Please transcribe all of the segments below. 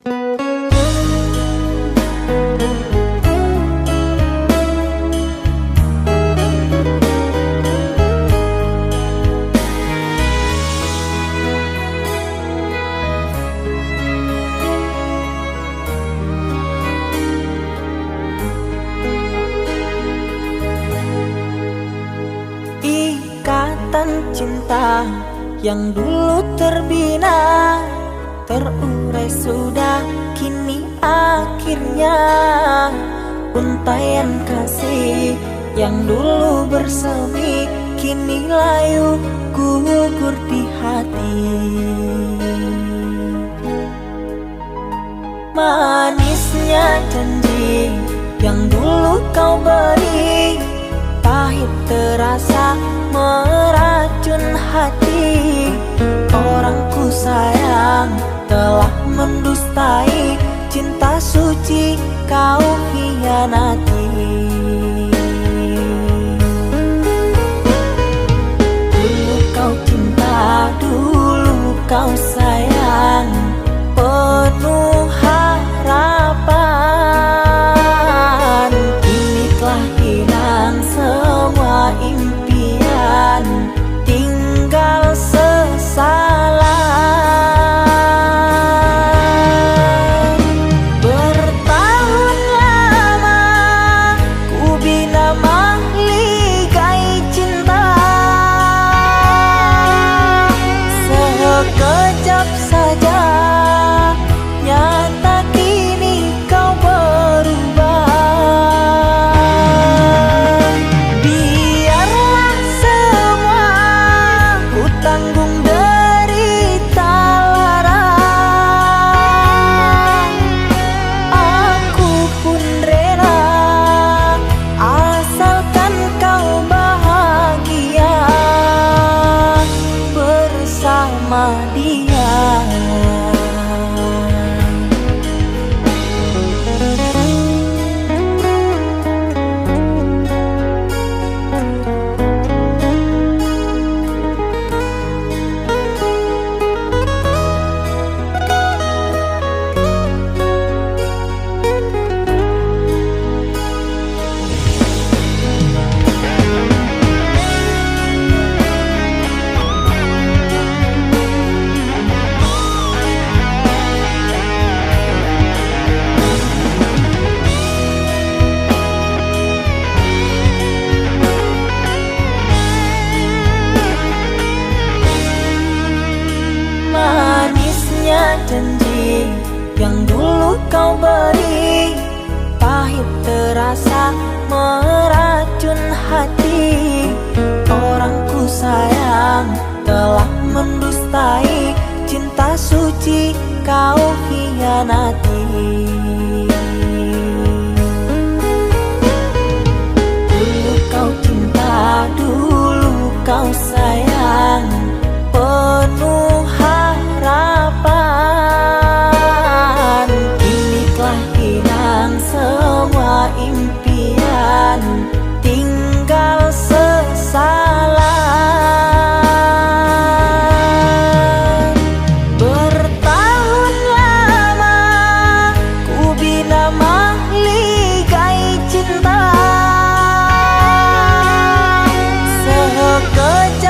Ikatan cinta yang dulu terbina, terurai sudah kini akhirnya. Untaian kasih yang dulu bersemi, kini layu gugur di hati. Manisnya janji yang dulu kau beri, pahit terasa meracun hati. Orang ku sayang telah mendustai, cinta suci kau hianati. Dulu kau cinta, dulu kau sayang, penuh harapan. Kini telah hilang semua impian, tinggal sesalan. Bertahun lama ku bina mahligai cinta, sekejap saja nyata kini kau berubah. Biarlah semua ku tanggung derita lara, aku pun rela asalkan kau bahagia bersama dia. Manisnya janji yang dulu kau beri, pahit terasa meracun hati. Orang ku sayang telah mendustai, cinta suci kau hianati. Dulu kau cinta, dulu kau sayang, penuh harapan. Kini telah hilang semua impian, tinggal sesalan. Bertahun lama ku bina mahligai cinta, sekejap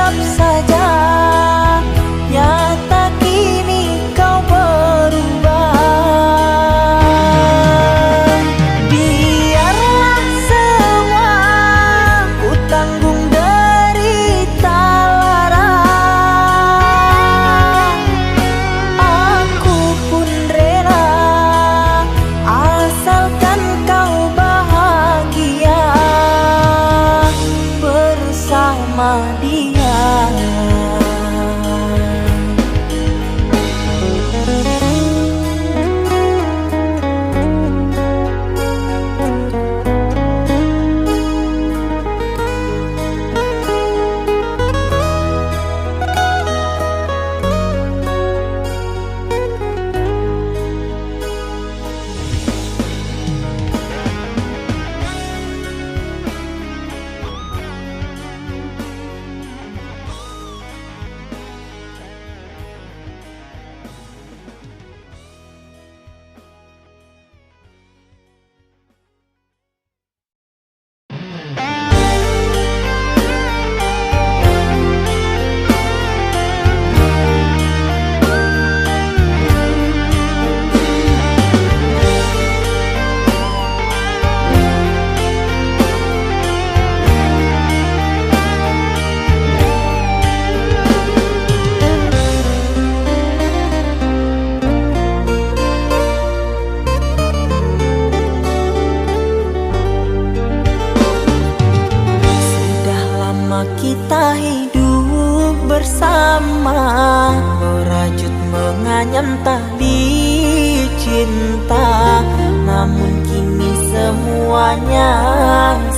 menyayang tali cinta, namun kini semuanya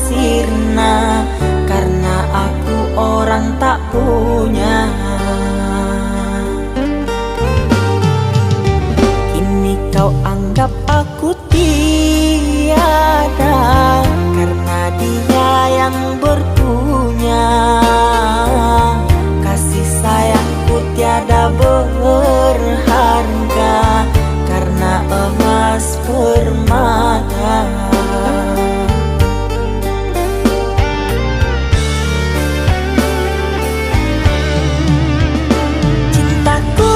sirna karena aku orang tak punya. Kini kau anggap aku tiada karena dia yang berpunya. Kasih sayangku tiada berharga karena emas permata. Cintaku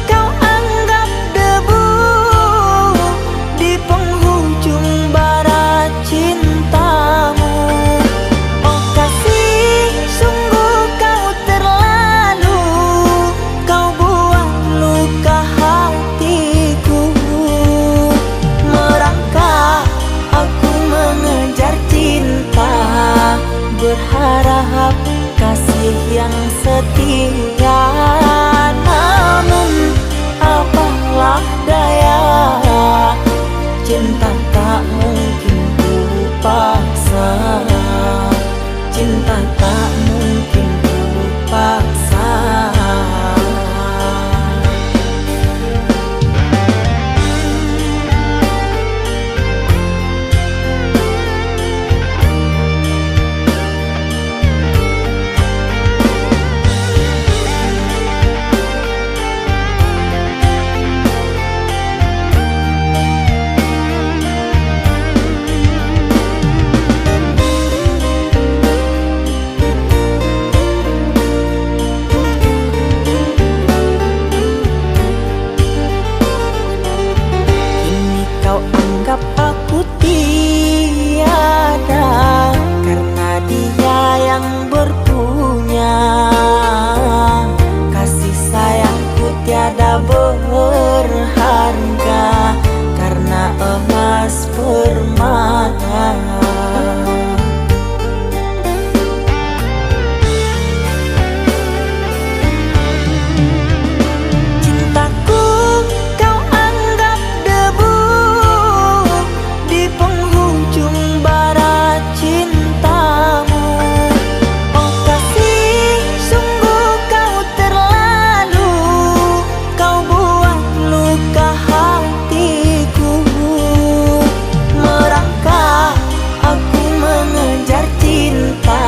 kau anggap debu di penghujung bara cintamu. Oh kasih, sungguh kau terlalu, kau buat luka hatiku. Merangkak aku mengejar cinta, berharap kasih yang setia. Namun apalah daya, cinta tak mungkin ku paksa. Cinta tak mungkin ku paksa. Kau anggap aku tiada karena dia yang berpunya. Kasih sayangku tiada berharga karena emas permata. Cintaku kau anggap debu di penghujung bara cintamu. Oh kasih, sungguh kau terlalu, kau buat luka hatiku. Merangkak aku mengejar cinta,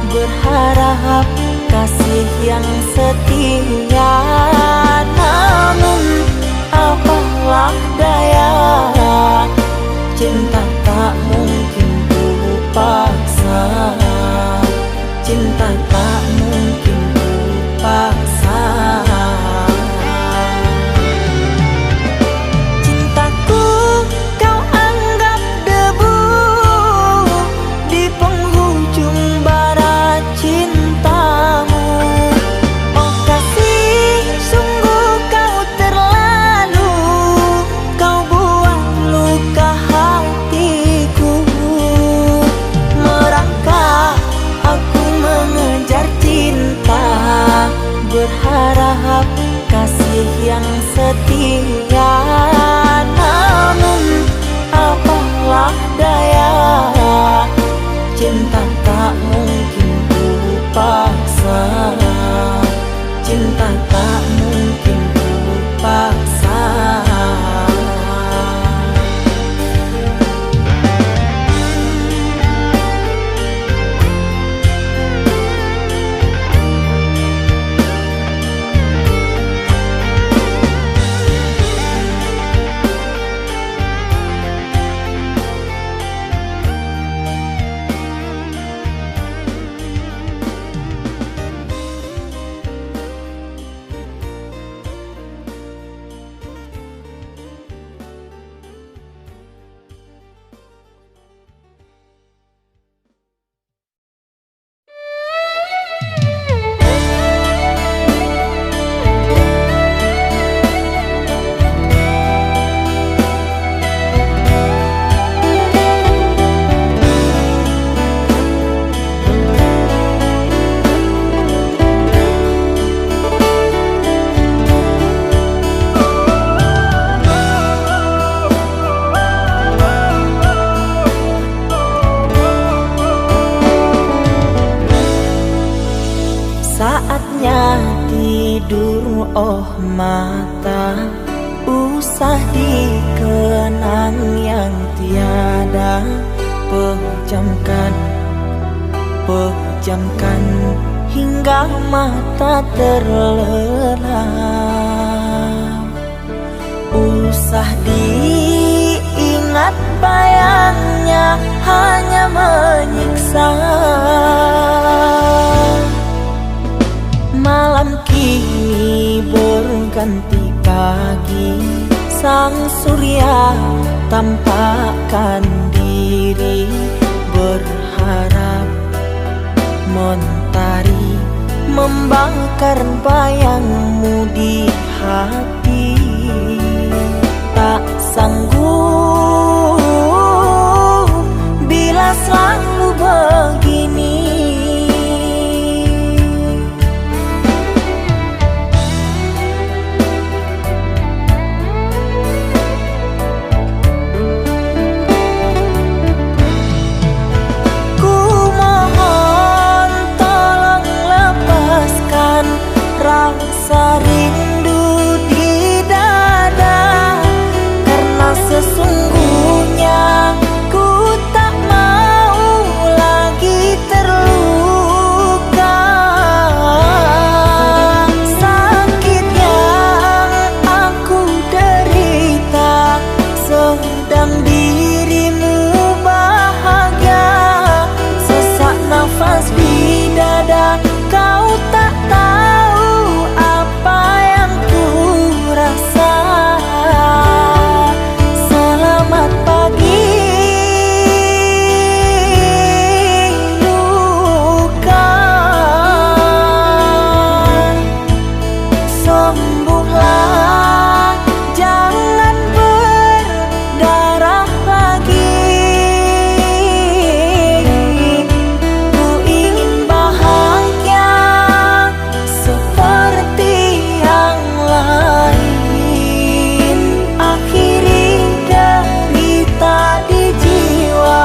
berharap kasih yang setia. Namun apalah daya, cinta tak mungkin ku paksa. Cinta tak mungkin ku paksa. Cintaku kau anggap debu di penghujung bara cintamu. Oh kasih, sungguh kau terlalu, kau buat luka hatiku. Merangkak aku mengejar cinta, berharap kasih yang setia. Namun apalah daya, cinta tak mungkin ku paksa. Cinta tak mungkin ku paksa. mata, usah dikenang yang tiada. Pejamkan, pejamkan hingga mata terlelap. Usah diingat bayangnya hanya menyiksa. Malam kini berganti pagi, sang surya tampakkan diri, berharap mentari membakar bayangmu di hati. Tak sanggup bila selalu begini. Ku mohon tolong lepaskan rasa rindu di dada, karena sesungguhnya ku tak mau lagi terluka. Sakit yang aku derita sedang dirimu bahagia. Sesak nafas di dada, kau tak tahu apa yang ku rasa. Selamat pagi luka, sembuhlah jangan berdarah lagi. Ku ingin bahagia seperti yang lain, akhiri derita di jiwa.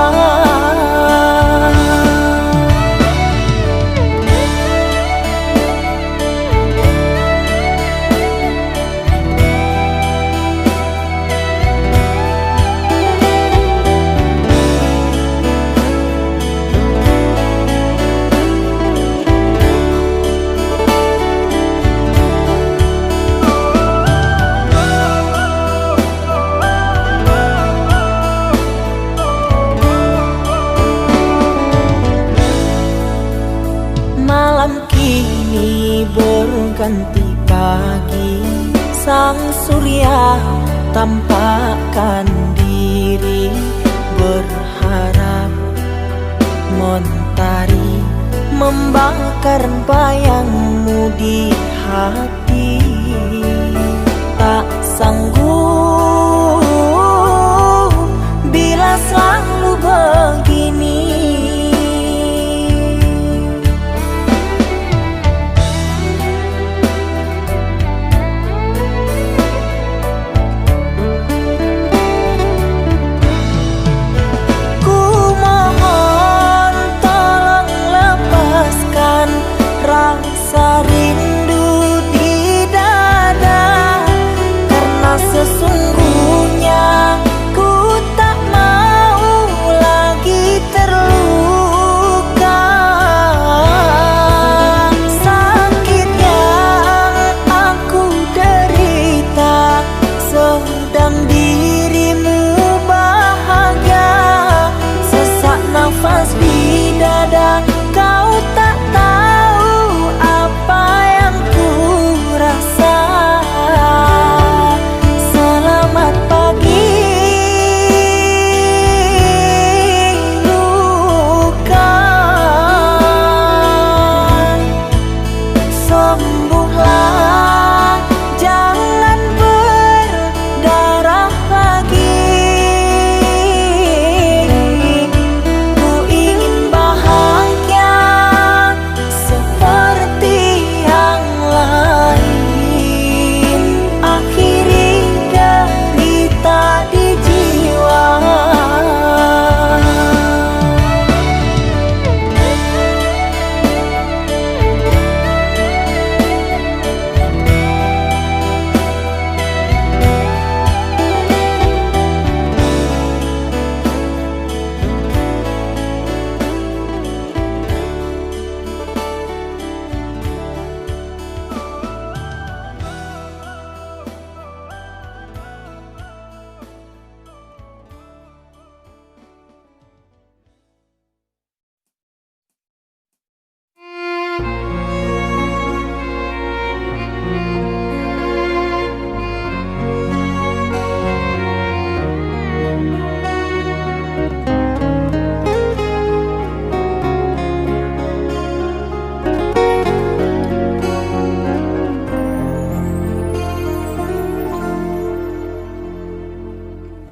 Malam kini berganti pagi, sang surya tampakkan diri, berharap mentari membakar bayangmu di hati. Tak sanggup bila selalu begini. Ku mohon tolong lepaskan rasa rindu di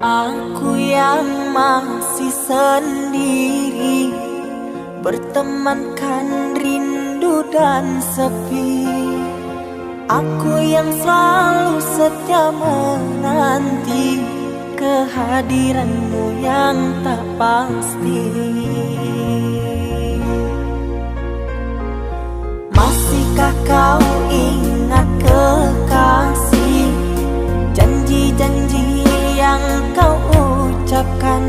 Aku yang masih sendiri, bertemankan rindu dan sepi. Aku yang selalu setia menanti kehadiranmu yang tak pasti. Masihkah kau ingat kekasih, janji-janji yang kau ucapkan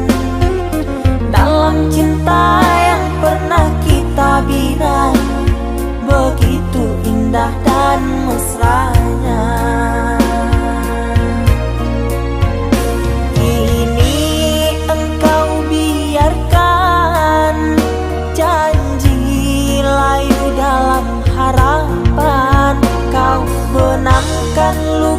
dalam cinta yang pernah kita bina, begitu indah dan mesranya. Kini engkau biarkan janji layu dalam harapan, kau benamkan luka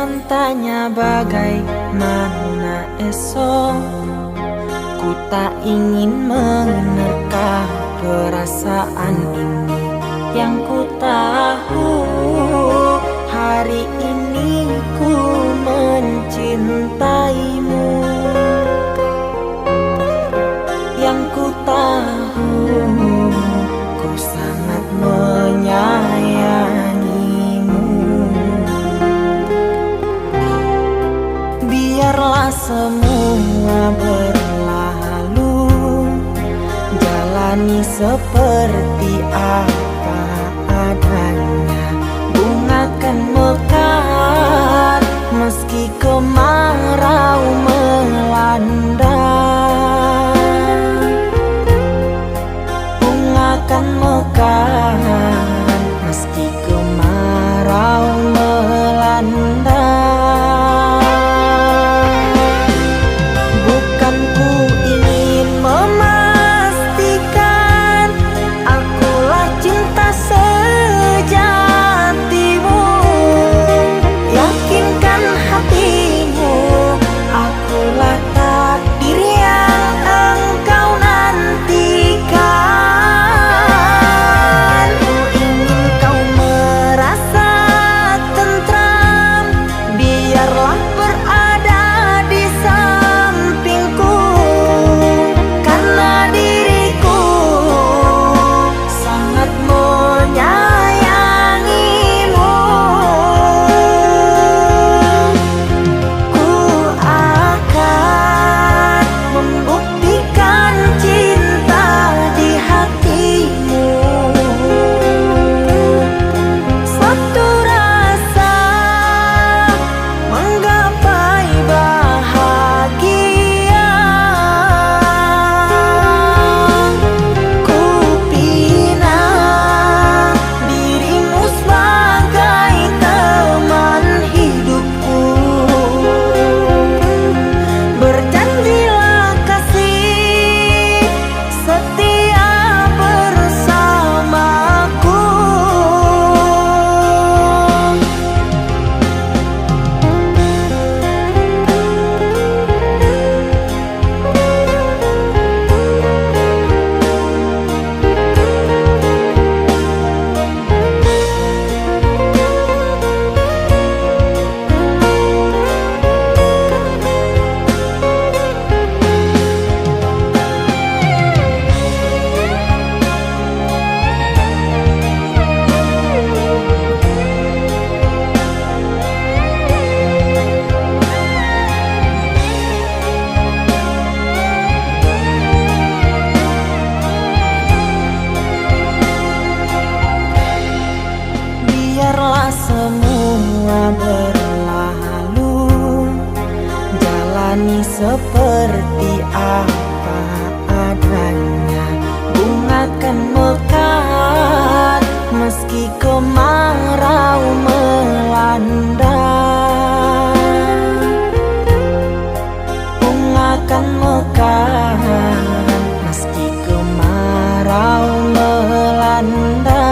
Jangan tanya bagaimana esok, ku tak ingin menerka perasaan ini. Yang ku tahu hari ini ku mencintaimu. Yang ku tahu ku sangat menyayangimu. Biarlah semua berlalu, jalani seperti apa adanya. Bunga kan mekar meski kemarau melanda. Bunga kan mekar meski kemarau melanda. Biarlah semua berlalu, jalani seperti apa adanya. Bunga kan mekar meski kemarau melanda. Bunga kan mekar meski kemarau melanda.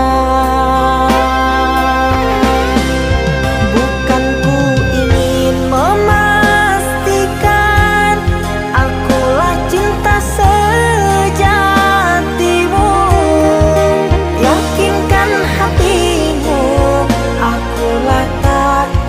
Yakinkan hatimu, akulah tak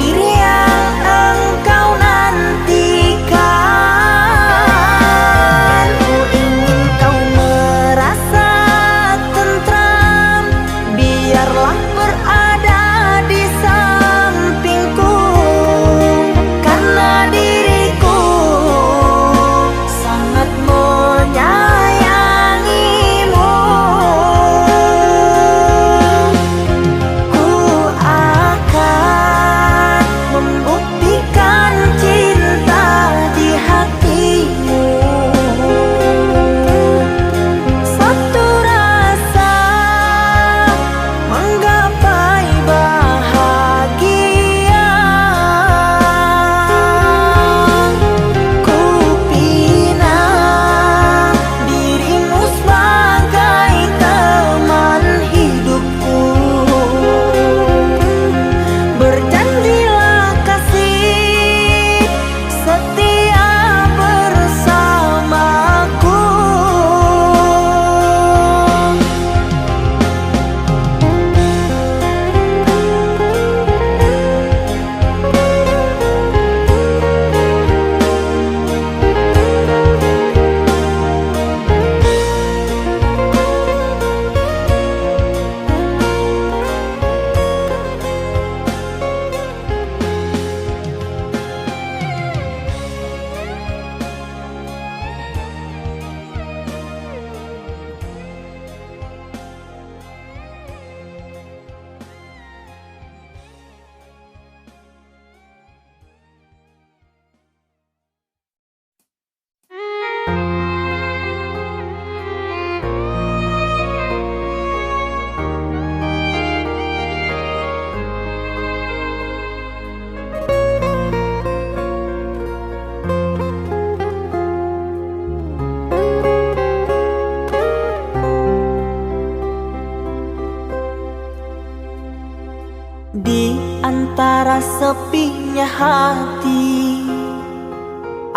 sepinya hati,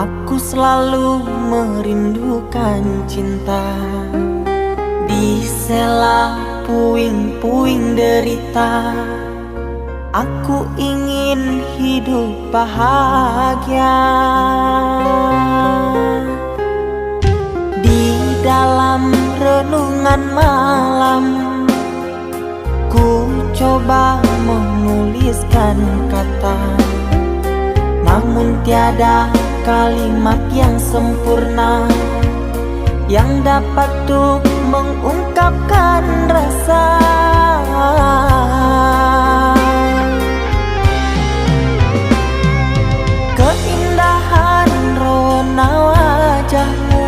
aku selalu merindukan cinta. Di sela puing-puing derita, aku ingin hidup bahagia. Di dalam renungan malam, ku coba menuliskan kata, namun tiada kalimat yang sempurna yang dapat untuk mengungkapkan rasa. Keindahan rona wajahmu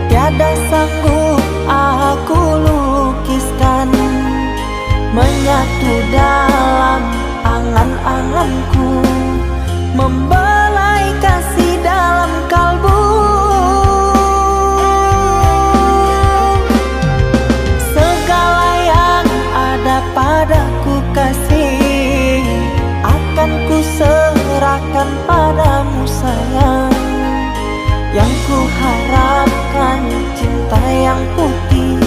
tiada sanggup aku lukiskan, menyatu dalam angan-anganku, membelai kasih dalam kalbu. Segala yang ada padaku kasih, akan ku serahkan padamu sayang. Yang ku harapkan cinta yang putih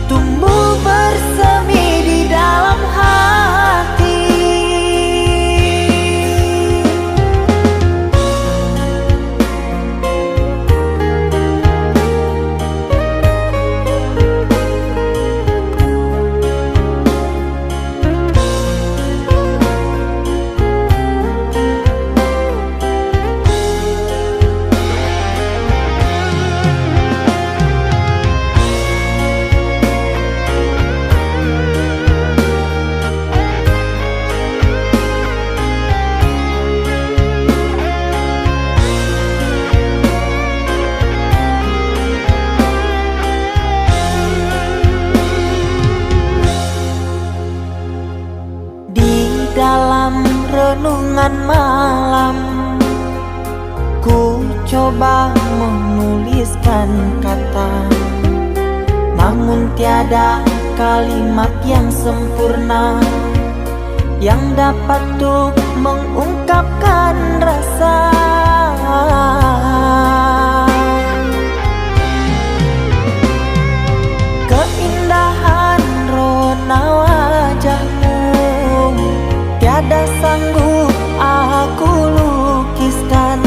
tumbuh bersemi di dalam hati. Dalam renungan malam, ku coba menuliskan kata, namun tiada kalimat yang sempurna yang dapat untuk mengungkapkan rasa. Keindahan rona wajahmu tiada sanggup aku lukiskan,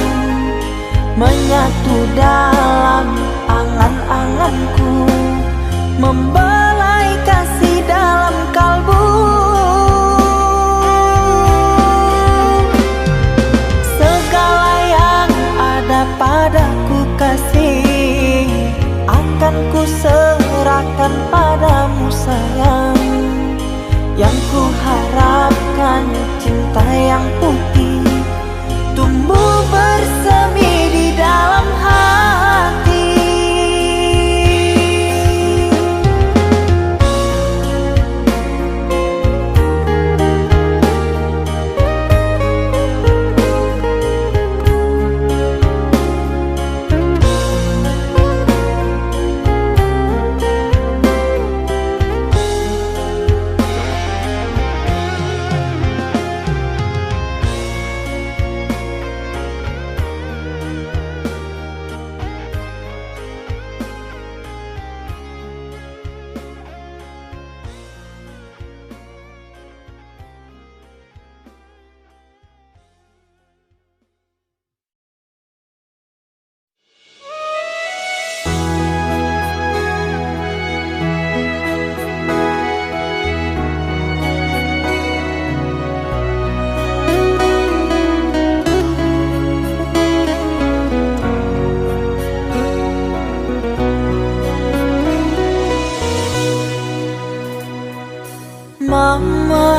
menyatu dalam angan-anganku, membelai kasih dalam kalbu. Segala yang ada padaku kasih, akan ku serahkan padamu sayang. Yang ku harapkan cinta yang putih tumbuh bersemi di dalam hati. Mama,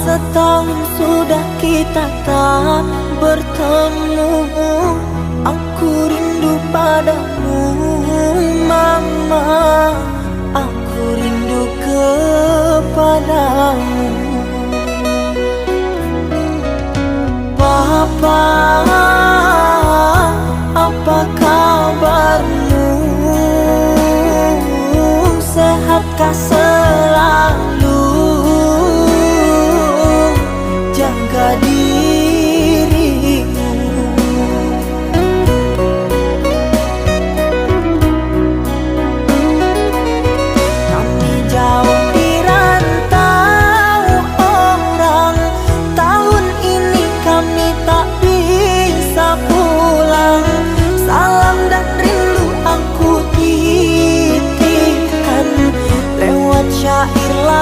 setahun sudah kita tak bertemu. Aku rindu padamu Mama, aku rindu kepadamu. Papa, apa kabarmu? Sehatkah selalu?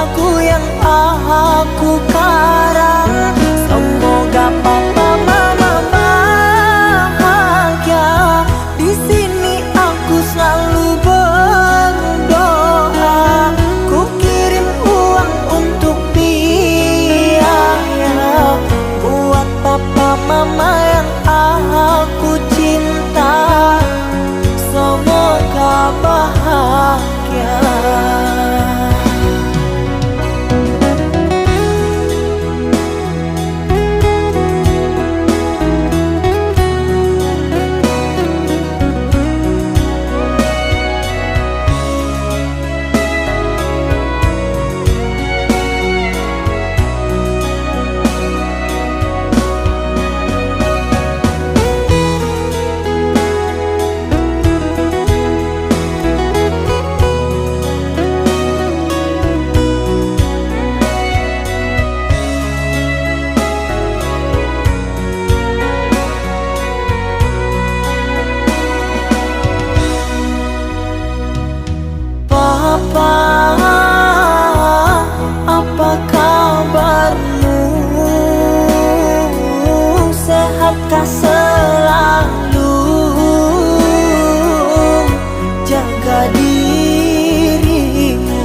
lagu yang aku karang. Semoga papa mama bahagia. Di sini aku selalu berdoa. Ku kirim uang untuk biaya buat papa mama yang aku cinta. Semoga bahagia. Papa, apa kabarmu? Sehatkah selalu? Jaga dirimu.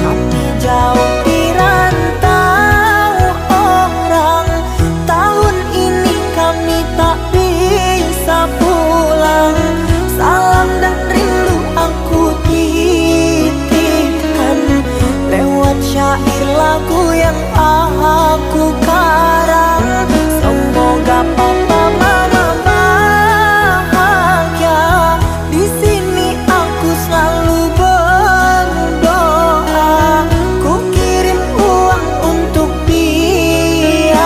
Kami jauh di rantau orang. Tahun ini kami tak bisa pulang. Salam dan rindu aku titipkan lewat syair lagu yang aku karang. Semoga papa mama bahagia. Di sini aku selalu berdoa. Ku kirim uang untuk biaya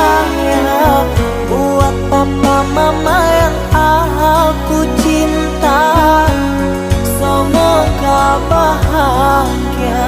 buat papa mama yang aku cinta. Semoga bahagia.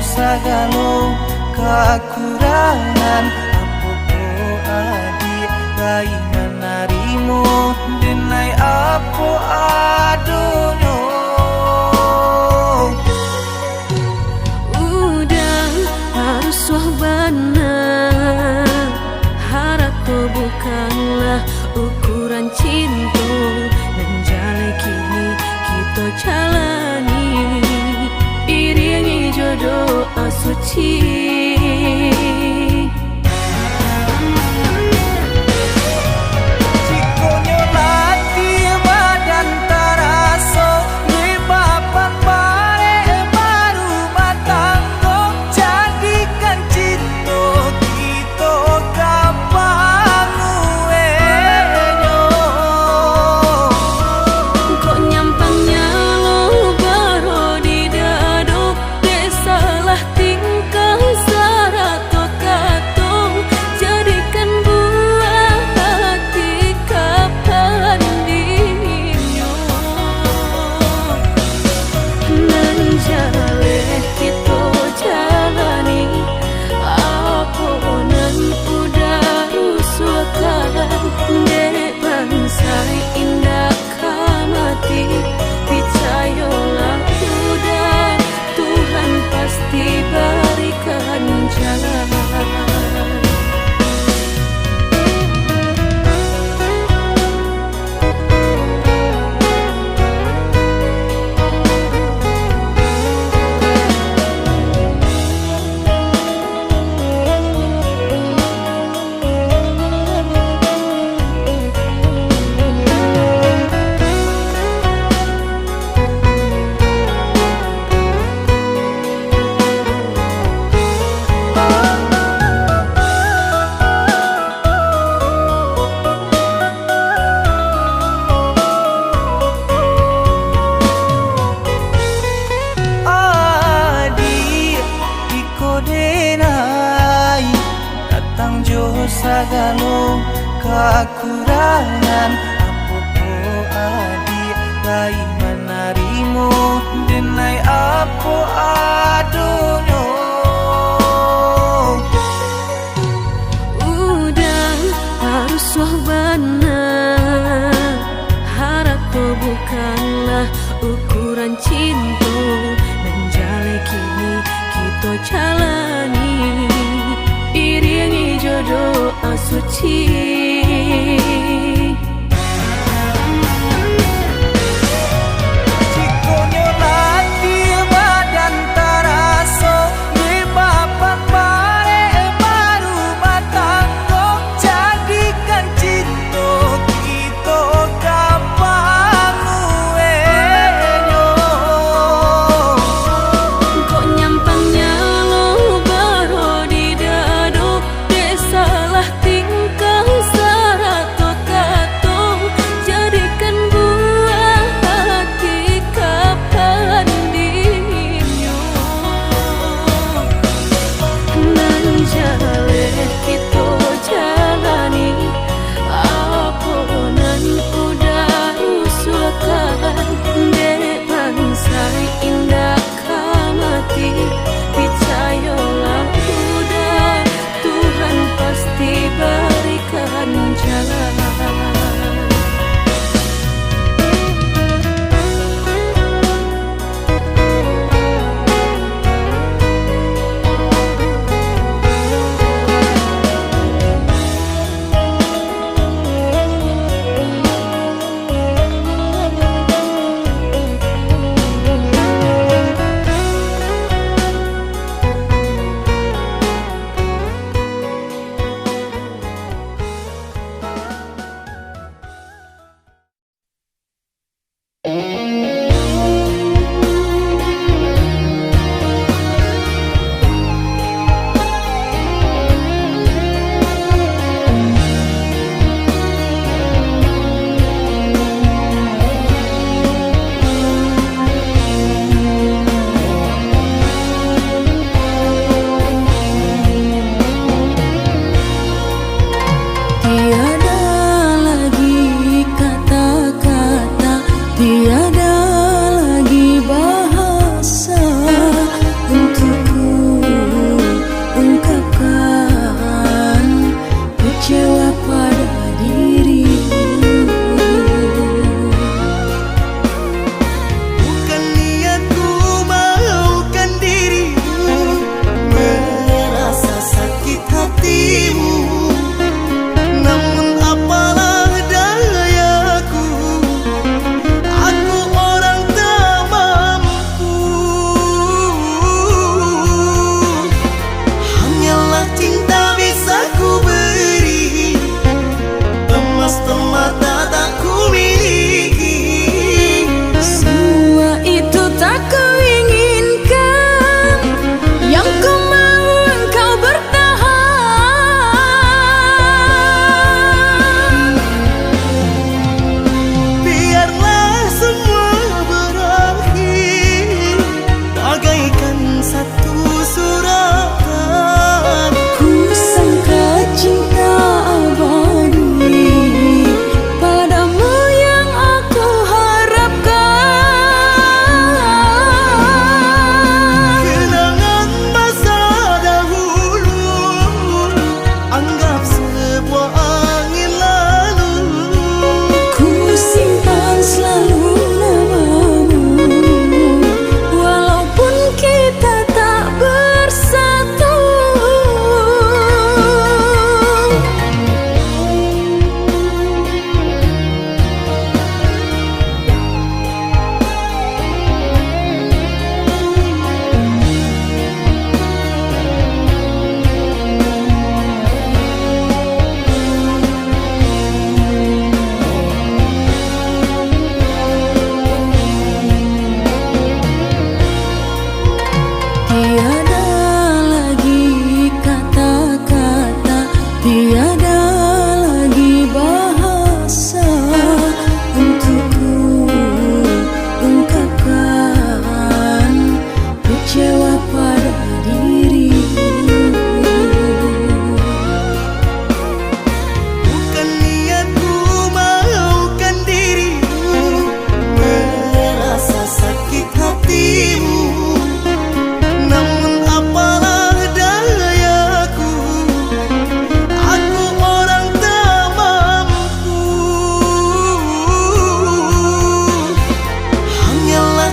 Sagalo kekurangan apa adi kainan narimo denai apa adonyo. Udah harus wahbana, harap bukanlah ukuran cinta. Dan jalan kini kita jalani, iringi jodoh suci. Cikonyo lati badan taraso di papan bare baru batanggo. Jadikan cinta kita gampang uenyo. Kok nyampangnya lo baru di dado, salah tingkah sagalo kekurangan apa adik lain menarimu denai apa adonyo. Udah harus wahbana, harap kau bukanlah ukuran cinta, dan jale kini kita jalani iringi jodoh asuci. Jikonyo lagi badan taraso di bapak bare baru matanggo jadikan cinta kita gampang uenyo. Kok nyampangnya lo baru di dado, dek salah tingkah syarat total.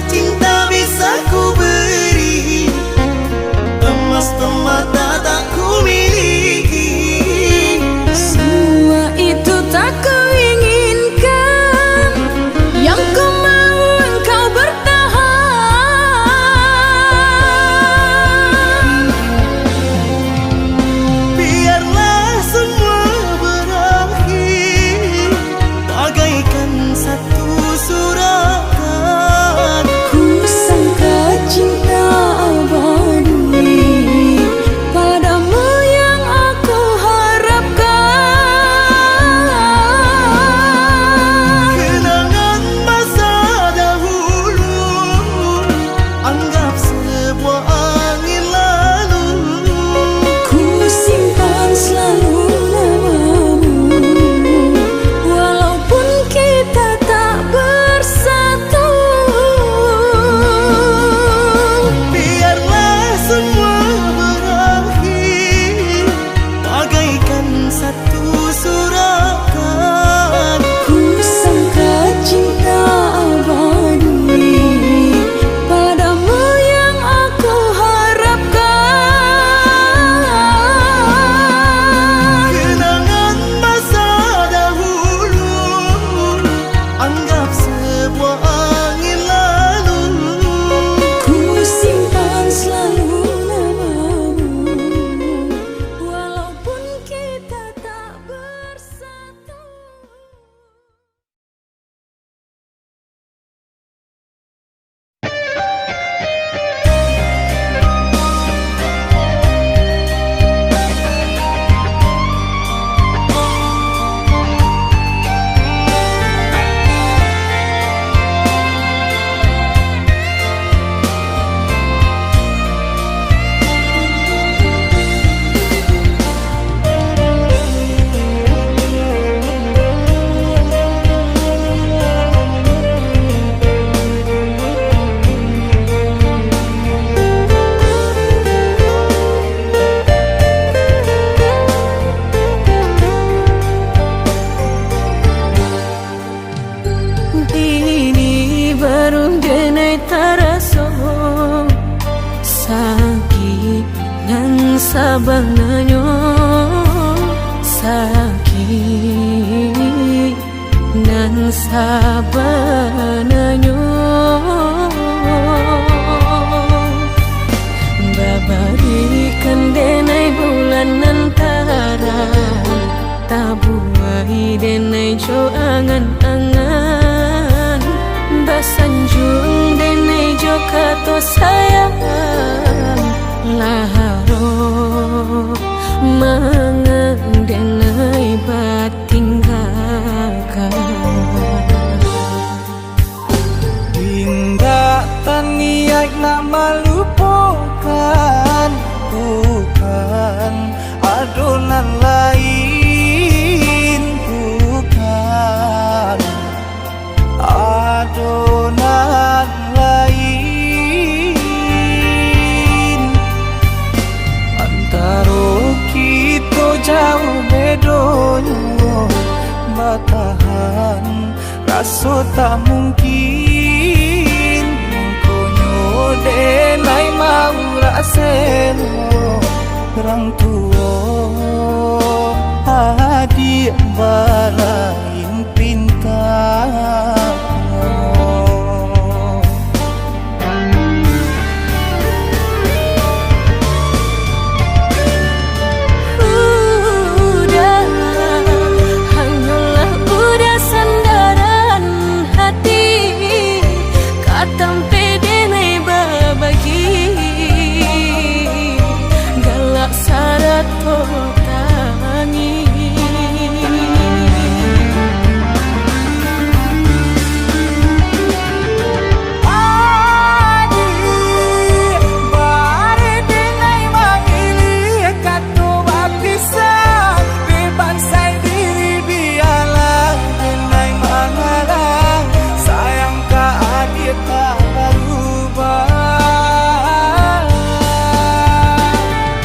cinta bisa ku beri, emas permata tak ku miliki. Semua itu tak kau inginkan, yang ku mau engkau bertahan. Biarlah semua berakhir bagaikan satu surakan. Ku sangka cinta abadi padamu yang aku harapkan. Kenangan masa dahulu anggap sebuah angin lalu. Ku simpan selalu namamu, walaupun kita tak bersatu. Biarlah semua berakhir bagaikan satu surakan. Ku sangka cinta abadi padamu yang aku harapkan. Kenangan masa dahulu anggap sebuah angin lalu. Ku simpan selalu namamu, walaupun kita tak bersatu. Dini baru denai taraso sakit nan sabanganyo, sakit nan sabanganyo. Babarikan denai bulan antara, tabuai denai jo angan-angan, basanjung denai jo kato sayang, laharo mangan denai batinggalkan. Indah taniak nama lupakan, bukan adonan lain, bukan adonan lain. Antara kita jauh bedonyo, batahan rasa tak mungkin. Konyo denai mau raselo orang tua hadir balain pinta. Hanyalah udah sandaran hati, katampe denai babagi, galak syarat tangi.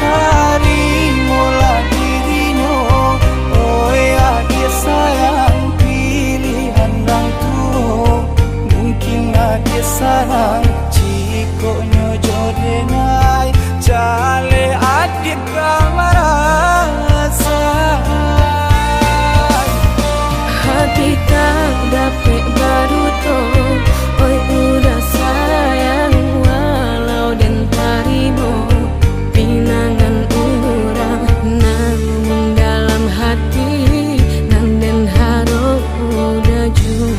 Hari mula banai Ciko nyojo denai Jale adik kamarasa Hati tak dapat baru to, oi udah sayang walau dan parimo pinangan urang namun dalam hati nang den haro udah jauh.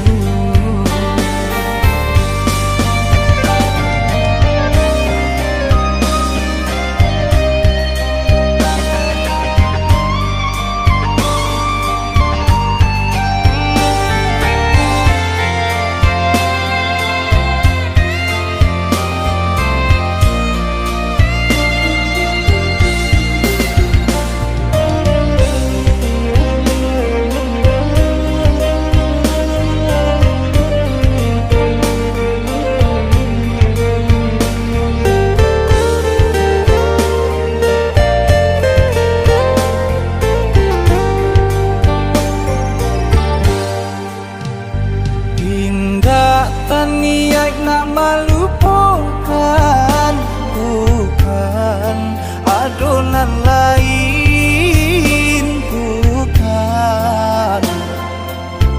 Niat nak melupakan, bukan adonan lain, bukan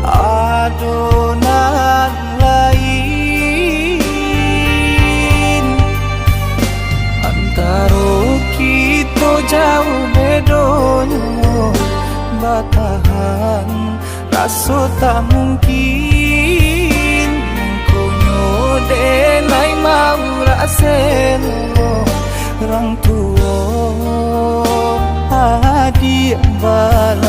adonan lain. Antara kita jauh bedanya, batahan rasa tak mungkin. Denai mau raseno orang tua adik bala